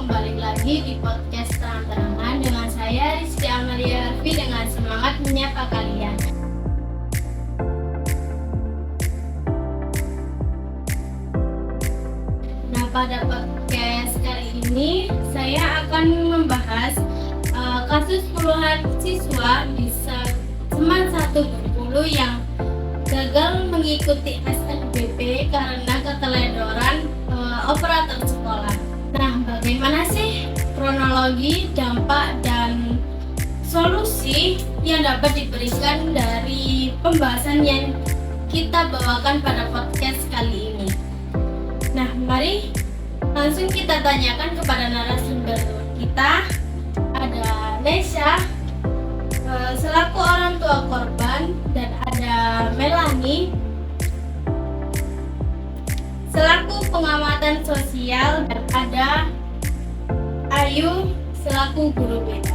kembali lagi di podcast Terang-Terangan dengan saya Rizky Amalia Arfi dengan semangat menyapa kalian. Nah, pada podcast kali ini saya akan membahas kasus puluhan siswa di Seman 1 Bengkulu yang gagal mengikuti SNBP karena keteledoran operator sekolah. Nah, bagaimana sih kronologi, dampak, dan solusi yang dapat diberikan dari pembahasan yang kita bawakan pada podcast kali ini? Nah, mari langsung kita tanyakan kepada narasumber kita. Ada Nesha selaku orang tua korban, dan ada Melanie selaku pengamatan sosial, dan ada Ayu selaku guru BK.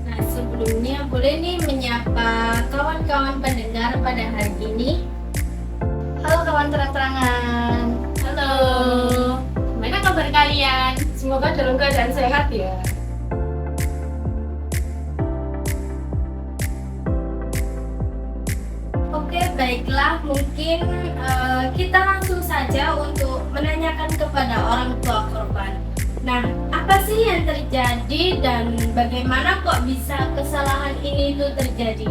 Nah, sebelumnya boleh nih menyapa kawan-kawan pendengar pada hari ini. Halo kawan terang-terangan. Halo, Gimana kabar kalian? Semoga dalam keadaan sehat ya. oke, baiklah, mungkin kita langsung saja untuk menanyakan kepada orang tua korban. Nah, apa sih yang terjadi dan bagaimana kok bisa kesalahan ini itu terjadi?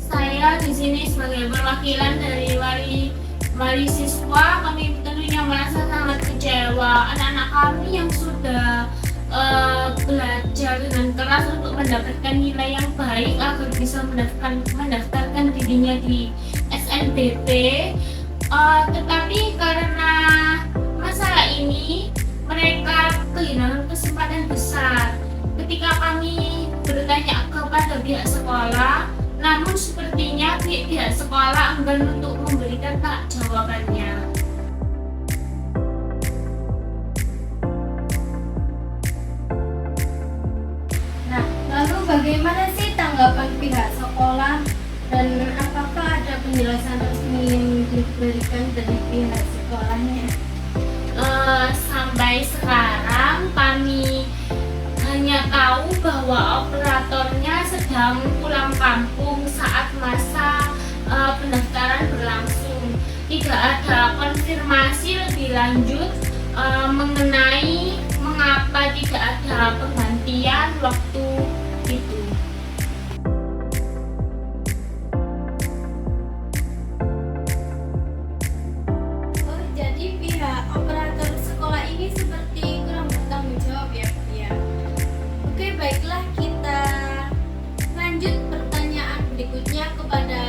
Saya di sini sebagai perwakilan dari wali siswa. Kami tentunya merasa sangat kecewa. Anak-anak kami yang sudah belajar dengan keras untuk mendapatkan nilai yang baik agar bisa mendaftarkan dirinya di SNBP, tetapi karena masalah ini mereka kehilangan kesempatan besar. Ketika kami bertanya kepada pihak sekolah, namun sepertinya pihak sekolah enggan untuk memberikan jawabannya. Nah, lalu bagaimana sih tanggapan pihak sekolah, dan apakah ada penjelasan resmi yang diberikan dari pihak sekolahnya? Sampai sekarang kami hanya tahu bahwa operatornya sedang pulang kampung saat masa pendaftaran berlangsung. Tidak ada konfirmasi lebih lanjut mengenai mengapa tidak ada penggantian waktu itu. Oh, jadi pihak operator sekolah ini seperti kurang bertanggung jawab ya, Bu ya? Oke, baiklah, kita lanjut pertanyaan berikutnya kepada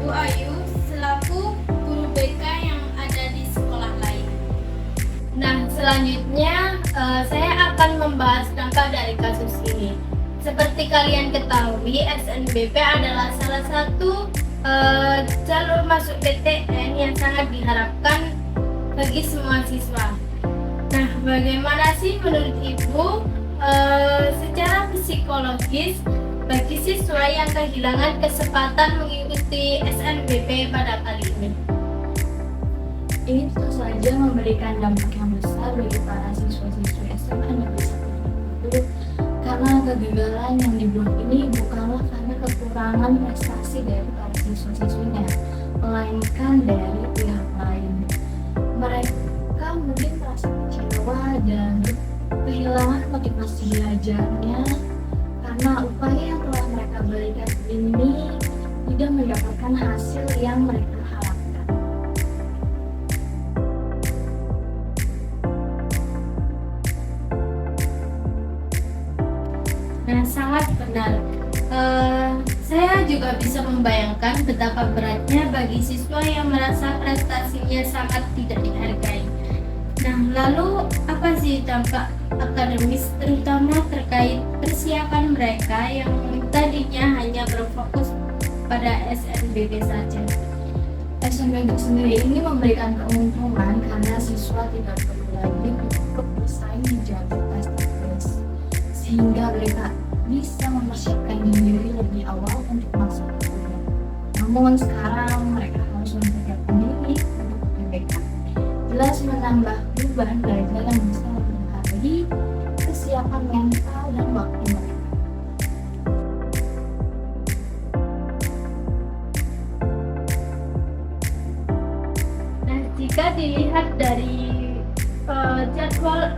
Bu Ayu selaku guru BK yang ada di sekolah lain. Nah, selanjutnya saya akan membahas dampak dari kasus ini. Seperti kalian ketahui, SNBP adalah salah satu jalur masuk PTN yang sangat diharapkan bagi semua siswa. Nah, bagaimana sih menurut Ibu secara psikologis bagi siswa yang kehilangan kesempatan mengikuti SNBP pada kali ini? Ini tentu saja memberikan dampak yang besar bagi para siswa-siswi SMA Negeri 1 Bengkulu, karena kegagalan yang dibuat ini bukanlah karena kekurangan prestasi dari para siswa-siswinya, melainkan dari pihak lain. Mereka mungkin merasa kecewa dan kehilangan motivasi belajarnya karena upaya yang telah mereka berikan ini tidak mendapatkan hasil yang mereka harapkan. Nah, sangat benar. Saya juga bisa membayangkan betapa beratnya bagi siswa yang merasa prestasinya sangat tidak dihargai. Nah, lalu apa sih dampak akademis terutama terkait persiapan mereka yang tadinya hanya berfokus pada SNBP saja? SNBP sendiri ini memberikan keuntungan karena siswa tidak perlu lagi untuk bersaing di jalur tes, sehingga mereka bisa mempersiapkan diri lebih awal untuk masuk kuliah. Namun Namun sekarang mereka harus mempersiapkan diri untuk UTBK. Jelas menambah beban belajar yang bisa mempengaruhi kesiapan mental dan waktu mereka. Nah, jika dilihat dari jadwal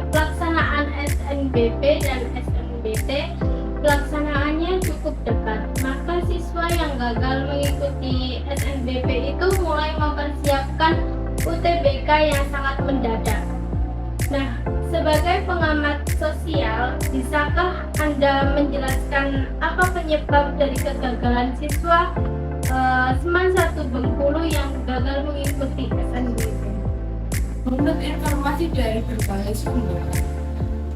pelaksanaan SNBP dan SNBT, pelaksanaannya cukup dekat. Maka siswa yang gagal mengikuti SNBP itu mulai mempersiapkan UTBK yang sangat mendadak. Nah, sebagai pengamat sosial, bisakah Anda menjelaskan apa penyebab dari kegagalan siswa Seman 1 Bengkulu yang gagal mengikuti SNBP? Menurut informasi dari berbagai sumber,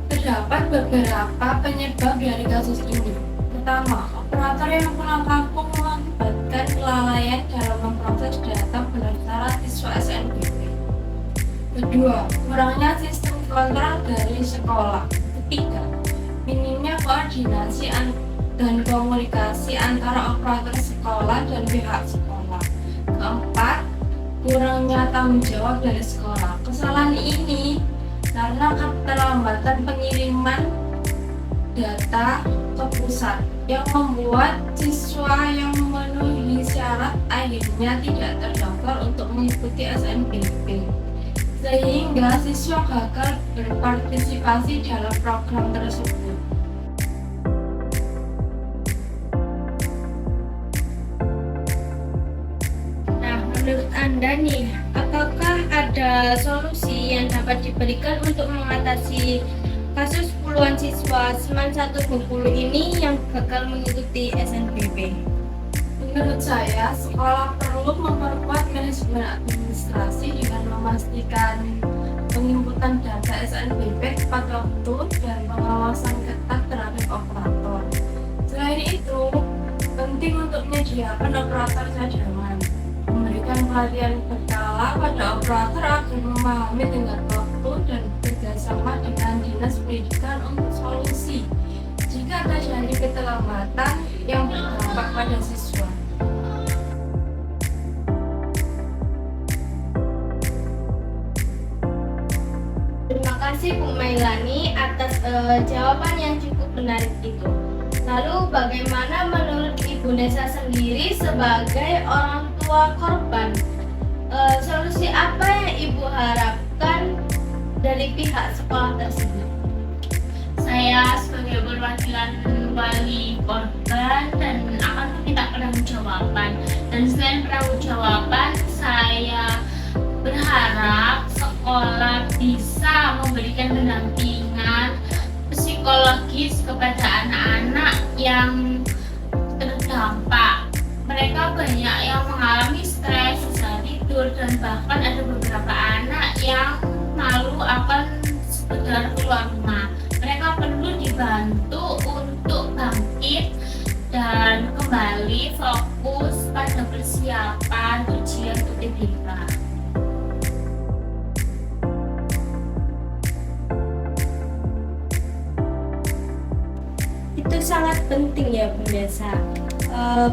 terdapat beberapa penyebab dari kasus ini. Pertama, operator yang pulang kampung mengakibatkan kelalaian dalam memproses data pendaftaran siswa SNBP. Kedua, kurangnya sistem kontrol dari sekolah. Ketiga, minimnya koordinasi dan komunikasi antara operator sekolah dan pihak sekolah. Keempat, kurangnya tanggung jawab dari sekolah. Kesalahan ini karena keterlambatan pengiriman data ke pusat yang membuat siswa yang memenuhi syarat akhirnya tidak terdaftar untuk mengikuti SNBP, sehingga siswa gagal berpartisipasi dalam program tersebut. Nah, menurut Anda nih, apakah ada solusi yang dapat diberikan untuk mengatasi kasus puluhan siswa Seman 1 Bengkulu ini yang gagal mengikuti SNBP? Menurut saya, sekolah perlu memperkuat manajemen administrasi dengan memastikan penginputan data SNBP tepat waktu dan pengawasan ketat terhadap operator. Selain itu, penting untuk menyediakan operator cadangan, memberikan pelatihan berkala pada operator agar memahami tenggat waktu dan bekerjasama dengan dinas pendidikan untuk solusi jika terjadi keterlambatan yang berdampak pada siswa. Terima kasih Bu Mailani atas jawaban yang cukup menarik itu. Lalu bagaimana menurut Ibu Nesa sendiri sebagai orang tua korban? Solusi apa yang Ibu harapkan dari pihak sekolah tersebut? Saya sebagai perwakilan wali korban dan akan meminta pertanggungjawaban. Dan selain pertanggungjawaban, saya berharap sekolah bisa memberikan pendampingan psikologis kepada anak-anak yang terdampak. Mereka banyak yang mengalami stres, susah tidur, dan bahkan ada beberapa anak yang malu akan sekedar keluar rumah. Mereka perlu dibantu untuk bangkit dan kembali fokus pada persiapan ujian UTBK. Itu sangat penting ya Bu Nesa.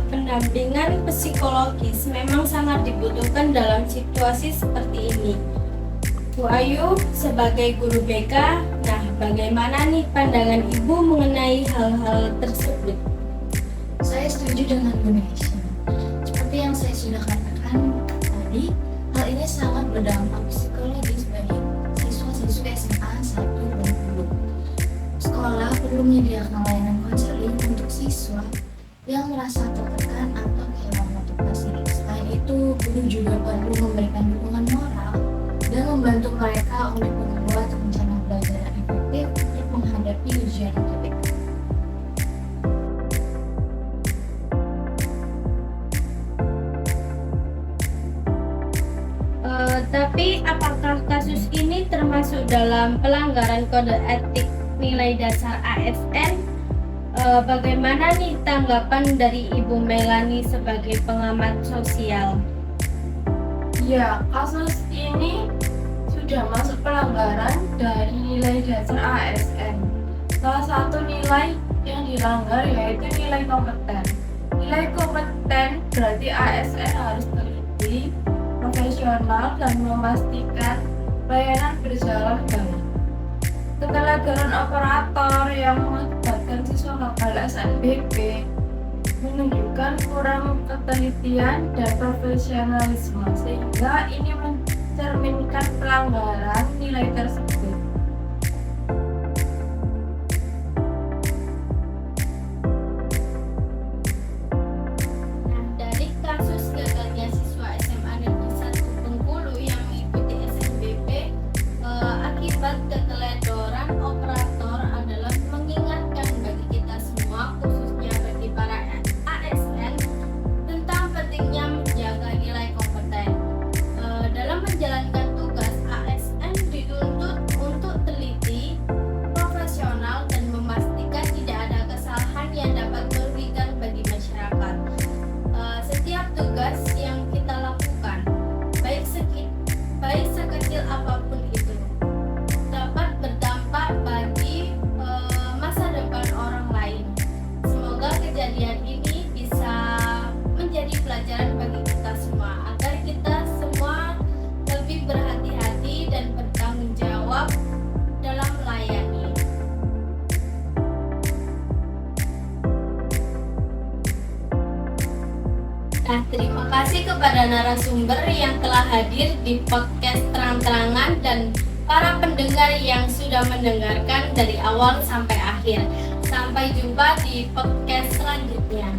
Pendampingan psikologis memang sangat dibutuhkan dalam situasi seperti ini. Bu Ayu sebagai guru BK, nah bagaimana nih pandangan Ibu mengenai hal-hal tersebut? Saya setuju dengan Bu Nesya. Seperti yang saya sudah katakan tadi, hal ini sangat berdampak psikologis bagi siswa-siswi SMA 1 Bengkulu. Sekolah perlu menyediakan layanan konseling untuk siswa yang merasa tertekan atau kehilangan motivasi. Selain itu, guru juga perlu memberikan dukungan moral dan membantu mereka untuk membuat rencana belajar yang efektif untuk menghadapi ujian UTBK. Tapi apakah kasus ini termasuk dalam pelanggaran kode etik nilai dasar ASN? Bagaimana nih tanggapan dari Ibu Melani sebagai pengamat sosial? Ya, kasus ini sudah masuk pelanggaran dari nilai dasar ASN. Salah satu nilai yang dilanggar yaitu nilai kompeten. Nilai kompeten berarti ASN harus teliti, profesional, dan memastikan layanan berjalan baik. Keteladanan operator yang mengakibatkan siswa gagal SNBP menunjukkan kurang ketelitian dan profesionalisme, sehingga ini mencerminkan pelanggaran nilai tersebut. Nah, dari kasus gagalnya siswa SMA Negeri 1 Bengkulu yang mengikuti SNBP akibat keteledoran operator adalah mengingatkan bagi kita semua, khususnya bagi para ASN, tentang pentingnya menjaga nilai kompeten. Dalam menjalankan tugas, ASN dituntut untuk teliti, profesional, dan memastikan tidak ada kesalahan yang dapat merugikan bagi masyarakat. Setiap tugas yang kita lakukan, baik sekecil apapun itu, dapat berdampak bagi masa depan orang lain. Semoga kejadian ini bisa menjadi pelajaran bagi kita semua, agar kita semua lebih berhati-hati dan bertanggung jawab dalam melayani. Nah, terima kasih kepada narasumber yang telah hadir di podcast Terang-Terangan dan para pendengar yang sudah mendengarkan dari awal sampai akhir. Sampai jumpa di podcast selanjutnya.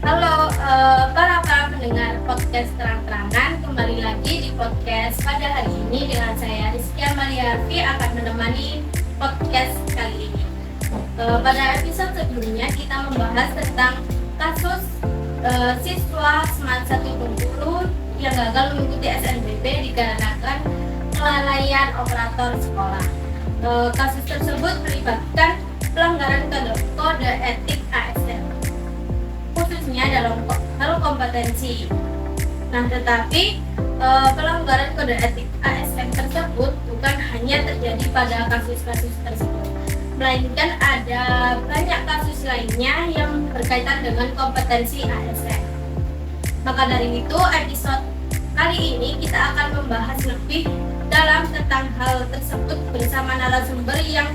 Halo para pendengar podcast Terang-Terangan, kembali lagi di podcast pada hari ini dengan saya Rizky Amalia Harfi akan menemani podcast kali ini. Pada episode sebelumnya kita membahas tentang kasus siswa Seman 1 Bengkulu yang gagal mengikuti SNBP dikarenakan kelalaian operator sekolah. Kasus tersebut melibatkan pelanggaran kode etik ASN, khususnya dalam hal kompetensi. Nah, tetapi pelanggaran kode etik ASN tersebut bukan hanya terjadi pada kasus-kasus tersebut, melainkan ada banyak kasus lainnya yang berkaitan dengan kompetensi ASN. Maka dari itu, episode kali ini kita akan membahas lebih dalam tentang hal tersebut bersama narasumber yang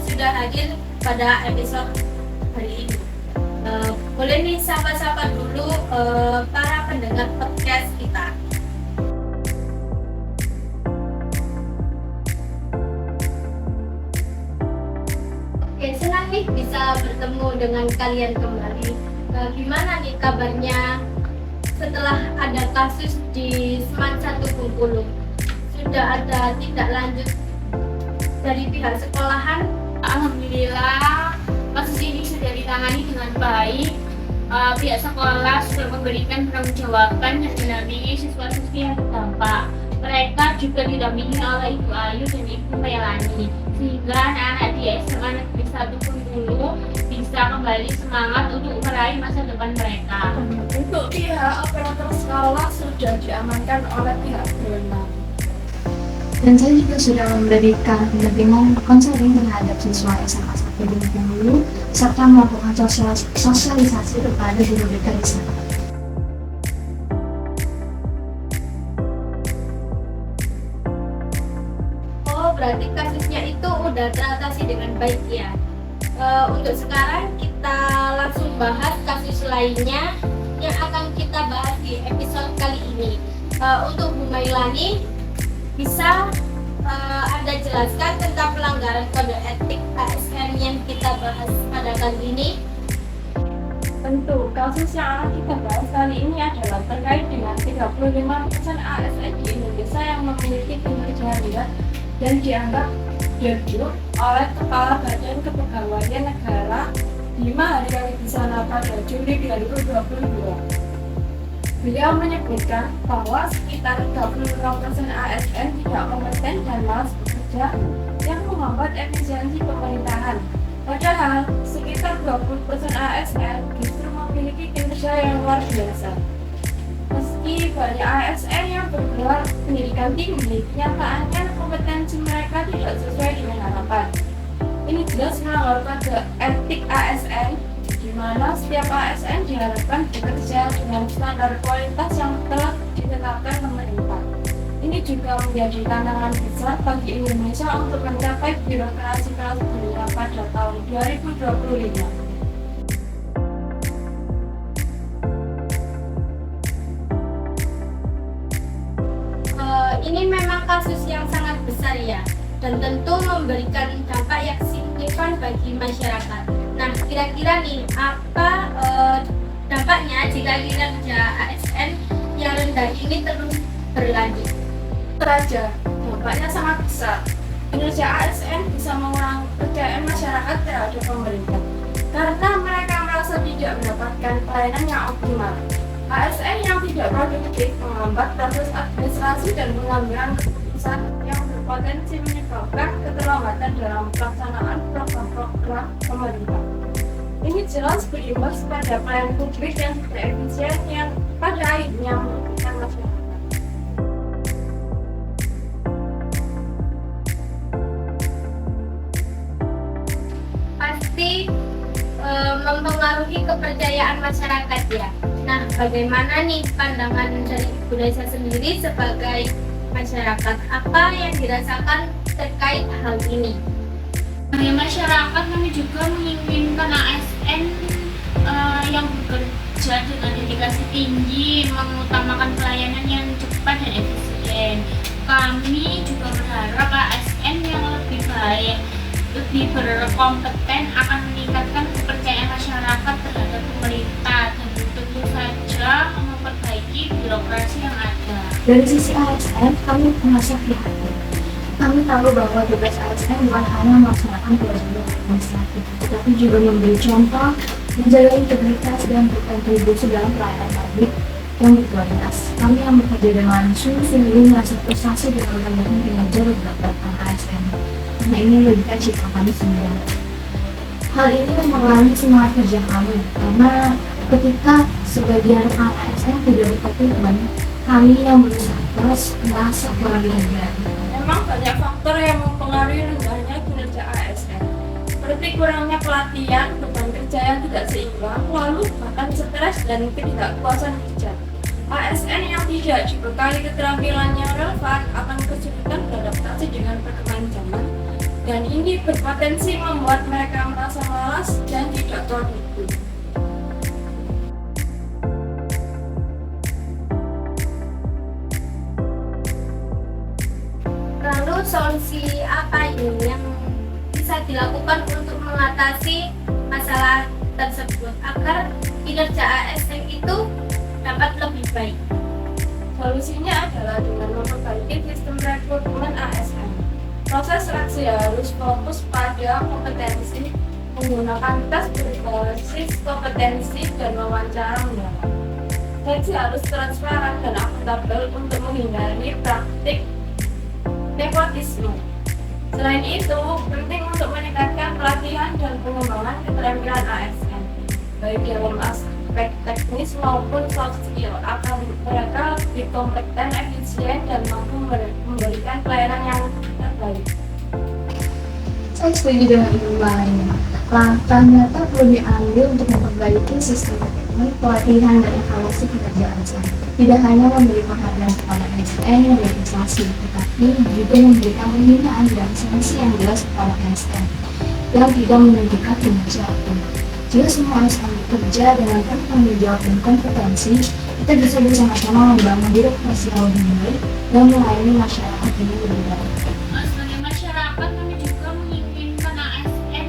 sudah hadir pada episode hari ini. Boleh nih sapa-sapa dulu para pendengar podcast kita. Oke, senang nih bisa bertemu dengan kalian kembali. Gimana nih kabarnya setelah ada kasus di Seman 1 Bengkulu? Sudah ada tindak lanjut dari pihak sekolahan? Alhamdulillah, kasus ini sudah ditangani dengan baik. Pihak sekolah sudah memberikan pertanggungjawaban dan mendampingi siswa-siswi yang terdampak. Mereka juga didampingi oleh Ibu Ayu dan Ibu Melani, sehingga anak-anak di SMA Negeri 1 Bengkulu bisa kembali semangat untuk meraih masa depan mereka. Untuk pihak operator sekolah sudah diamankan oleh pihak berwenang. Dan saya juga sudah memberikan pendampingan konseling terhadap siswa SMA 1 Bengkulu serta melakukan sosialisasi kepada guru BK di sana. Oh, berarti kasusnya itu udah teratasi dengan baik ya. Untuk sekarang kita langsung bahas kasus lainnya yang akan kita bahas di episode kali ini. Untuk Bu Mailani, bisa Anda jelaskan tentang pelanggaran kode etik ASN yang kita bahas pada kali ini? Tentu, kasus yang akan kita bahas kali ini adalah terkait dengan 35% ASN di Indonesia yang memiliki kinerja rendah dan dianggap debut oleh Kepala Badan Kepegawaian Negara 5 hari yang di sana pada Juli 2022. Beliau menyebutkan bahwa sekitar 35% ASN tidak kompeten dan malas bekerja yang menghambat efisiensi pemerintahan. Padahal sekitar 20% ASN justru memiliki Indonesia yang luar biasa. Meski banyak ASN yang bergelar pendidikan tinggi, kenyataannya kompetensi mereka tidak sesuai dengan harapan. Ini jelas melanggar kode etik ASN, di mana setiap ASN diharapkan bekerja dengan standar kualitas yang telah ditetapkan pemerintah. Ini juga menjadi tantangan besar bagi Indonesia untuk mencapai birokrasi kelas dunia pada tahun 2025. Ini memang kasus yang sangat besar ya, dan tentu memberikan dampak yang signifikan bagi masyarakat. Nah, kira-kira nih, apa dampaknya jika kinerja ASN yang rendah ini terus berlanjut? Teraja, dampaknya sangat besar. Kinerja ASN bisa mengurangi kepercayaan masyarakat terhadap pemerintah karena mereka merasa tidak mendapatkan pelayanan yang optimal. ASN yang tidak produktif menghambat proses administrasi dan pengambilan keputusan yang berpotensi menyebabkan keterlambatan dalam pelaksanaan program-program pemerintah. Ini jelas berimbas pada pelayanan publik yang tidak efisien yang pada akhirnya merugikan masyarakat. Pasti mempengaruhi kepercayaan masyarakat ya. Nah, bagaimana nih pandangan dari Ibu Raisa sendiri sebagai masyarakat? Apa yang dirasakan terkait hal ini? Sebagai masyarakat, kami juga menginginkan ASN yang bekerja dengan dedikasi tinggi, mengutamakan pelayanan yang cepat dan efisien. Kami juga berharap ASN yang lebih baik, lebih berkompeten akan meningkatkan kepercayaan masyarakat terhadap pemerintah dan tentu saja memperbaiki birokrasi yang ada. Dari sisi ASN, kami merasa prihatin. Kami tahu bahwa tugas ASN bukan hanya melaksanakan kewajiban administratif, tetapi juga memberi contoh, menjaga integritas dan berkontribusi dalam pelayanan publik yang berkualitas. Kami yang bekerja dengan sungguh-sungguh merasa frustasi dengan banyaknya kinerja beberapa ASN. Karena ini merugikan citra kami semua. Hal ini mengurangi semangat kerja kami, karena ketika sebagian ASN tidak berkomitmen, kami yang berusaha keras merasa kurang dihargai. Memang banyak faktor yang mempengaruhi rendahnya kinerja ASN, seperti kurangnya pelatihan, beban kerja yang tidak seimbang, lalu bahkan stres dan ketidakpuasan kerja. ASN yang tidak dibekali keterampilan yang relevan akan kesulitan beradaptasi dengan perkembangan zaman, dan ini berpotensi membuat mereka merasa malas dan tidak produktif. Lalu solusi apa ini yang bisa dilakukan untuk mengatasi masalah tersebut agar kinerja ASN itu dapat lebih baik? Solusinya adalah dengan memperbaiki sistem rekrutmen ASN. Proses seleksi harus fokus pada kompetensi, menggunakan tes berbasis kompetensi dan wawancara mendalam. Seleksi harus transparan dan akuntabel untuk menghindari praktik nepotisme. Selain itu, penting untuk meningkatkan pelatihan dan pengembangan keterampilan ASN, baik dalam aspek teknis maupun soft skill, agar mereka lebih kompeten, efisien, dan mampu memberikan pelayanan yang terbaik. Saya setuju dengan Ibu lainnya. Langkah nyata perlu diambil untuk memperbaiki sistem rekrutmen, pelatihan, dan evaluasi kinerja ASN. Tidak hanya memberi penghargaan kepada ASN yang berprestasi, tetapi juga memberikan pembinaan dan sanksi yang jelas kepada ASN yang tidak menunjukkan kinerja optimal. Jika semua ASN bekerja dengan penuh tanggung jawab dan kompetensi, kita bisa bersama-sama membangun birokrasi yang lebih baik dan melayani masyarakat ini lebih baik. Sebagai masyarakat, kami juga menginginkan ASN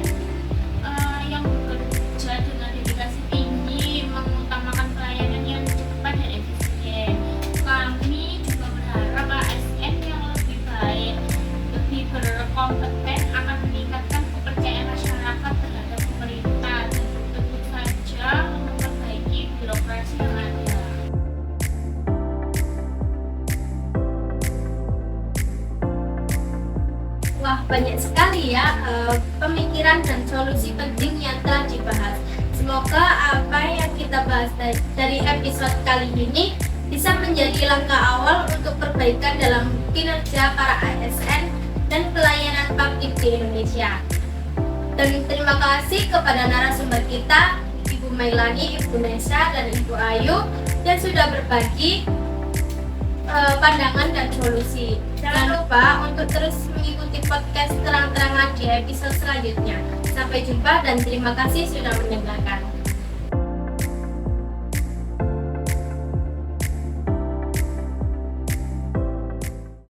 yang bekerja dengan dedikasi tinggi, mengutamakan pelayanan yang cepat dan efisien. Kami juga berharap ASN yang lebih baik, lebih berkompeten akan meningkatkan kepercayaan masyarakat terhadap pemerintah dan tentu saja memperbaiki birokrasi yang ada. Wah, banyak sekali ya pemikiran dan solusi penting yang telah dibahas. Semoga apa yang kita bahas bahas dari episode kali ini bisa menjadi langkah awal untuk perbaikan dalam kinerja para ASN dan pelayanan publik di Indonesia. Dan terima kasih kepada narasumber kita, Ibu Mailani, Ibu Nesa, dan Ibu Ayu yang sudah berbagi pandangan dan solusi. Jangan lupa untuk terus mengikuti podcast Terang-Terangan di episode selanjutnya. Sampai jumpa dan terima kasih sudah mendengarkan.